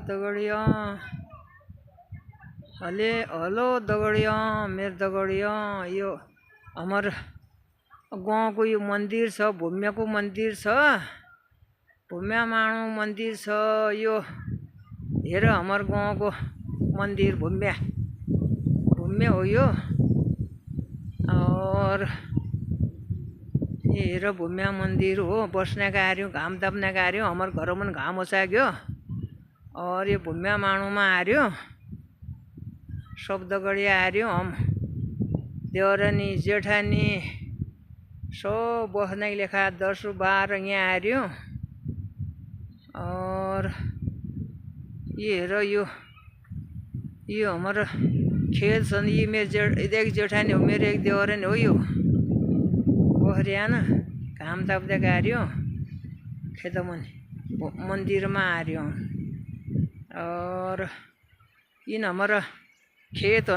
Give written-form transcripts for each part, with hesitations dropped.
दगड़ियों हले हलो दगड़ियों मेरे दगड़ियों यो हमार गाँव को यो मंदिर छ भूम्या को मंदिर छ भूम्या माणु मंदिर छ यो हेर हमार गाँव को मंदिर भूम्या भूम्या हो यो और हेर भूम्या मंदिर हो बस्ने का आर्यो घाम ताप्ने का आर्यो हमार घर में घाम ओसाग्यो और ये भूम्या माणु में आर्यो सब दगड़िया आर्यो हम देवरानी जेठानी सब बस्ने लेखा 10-12 यहाँ आर्यो और ये हेर यो हमारा खेत छन् ये मेरो एक जेठानी हो मेरो एक देवरानी हो यो बहरियान घाम ताप्दै आर्यो खेत मंदिर में आर्यो और इन हमारा खेत हो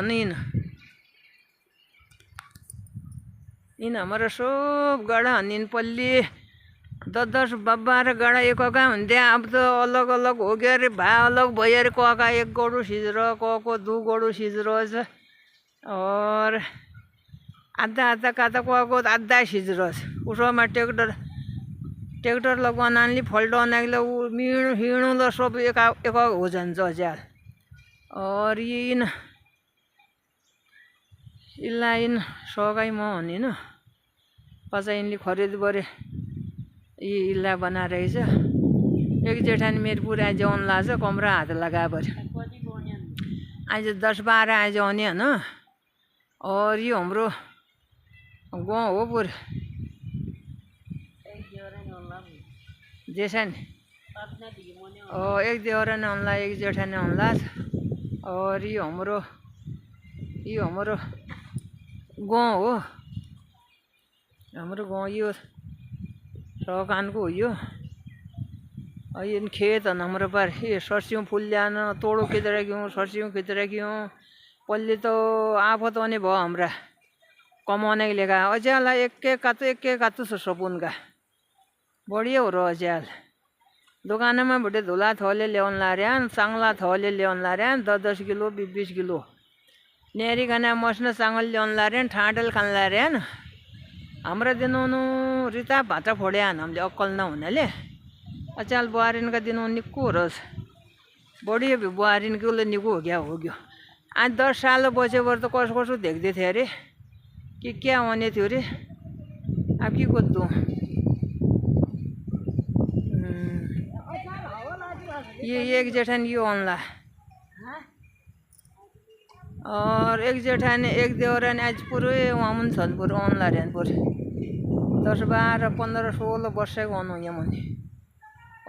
इन हमारा सब गड़ा इन पल्ली 10-12 गड़ा एक हुन्थे अब तो अलग अलग हो गया रे भा अलग भयो अरे कका एक गोरु सिज्र कको 2 गोरु सिज्र और आधा काता कको आधा सिज्र उसमा ट्रैक्टर लगवानाली फल्टो अनागले मीणु हिणु ल सब एक हो जान्छ ज्याल और इन इलाइन सगाई म हुने न पचा इनले खरीद बरे ये इल्ला बना रहेछ एक जेठानी मेरो पुरा जौन लाछ कमरा हात लगा बरे आज 10-12 आज आउने हैन और यो हाम्रो गाउँ हो पुर जेठानी एक देवरानी हुन्ला एक जेठानी हुन्ला और यो हाम्रो गाउँ हो हाम्रो गाउँ यो सकानको हो यो खेत हन हाम्रो पर ये सर्सियों फूल ल्यान तोड़ो खिचेर गयौँ सर्सियों खिचेर गयौँ पल्ली तो आफत आउने भयो हाम्रा कमाउने लेखा अज्याल एक कातु छ सपुनका बढिया हो र अज्याल दुकान में बड़े धुला थले ल्याउन लार्यान चांगला थले ल्याउन लार्यान 10 किलो 20 किलो नेरी खाना मस्न चांगल ल्याउन लार्यान ठाडल खान लार्यान हमरा दिनोनु रिता भाटा फोड्यान हामीले अक्कल नहुनाले अचाल बुहारिन का दिन निको रस बढिया बुहारिन को निको हो गया आज 10 साल बचेबर तो कसो देख्दै थिए अरे कि क्या होने थियो रे अब के गर्दो ये एक जेठानी यो अनला और एक जेठानी एक देवरानी आज पुरै वहाँ मन छन् पुरो अनला ऱ्यान पुरै 10-12-15-16 वर्षको हुनु यहाँ मुनि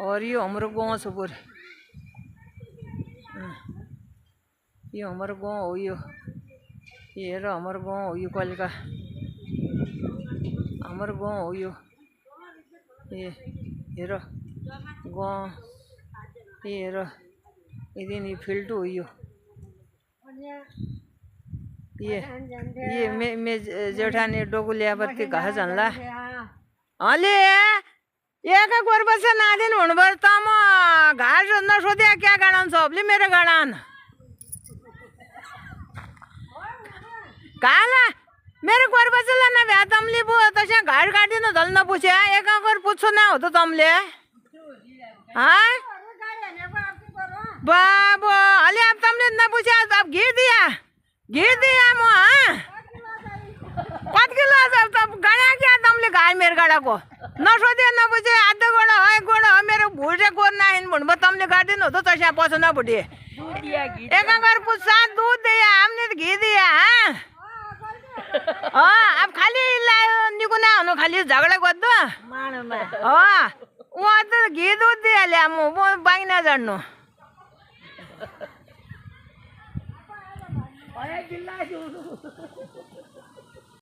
और यो हाम्रो गाउँ छ पुरै यो हाम्रो गाउँ हो यो हेर हाम्रो गाउँ हो यो कलिका हाम्रो गाउँ हो यो हेर गाउँ हेर इदिन फिल्ड हो यो ये मे जेठानी डोगु ल्याबत्ती घाँस झन्ला हले एका गोरबस नादिन हुनुभयो त म घाँस नसोध्या क्या गाडान छ सबले मेरो गाडान काला मेरो गोरबसला न भ्या तमले बो तस्या घाड काटिन धल नपुछ्या एका गोर पुछु न हो त तमले हाँ बाबो अले अब तमले नपुछ्या अब घी दिया म हाँ 5 किलो तब गाड़ा क्या तमले गाय मेरो गाड़ा को नसोधे नपुछे आधा गोड़ा है मेरो भुटे गोर नाइन भन्नुभयो तमले काटिनु हो त तस्या पछ नपुटे एक घर पुछा दूध दिया हमने घी दिया हाँ अब खाली निकुना हुनु खाली झगडा गर्दो वहाँ त घी दूध दिइहाल्यो म बाइना जान्नु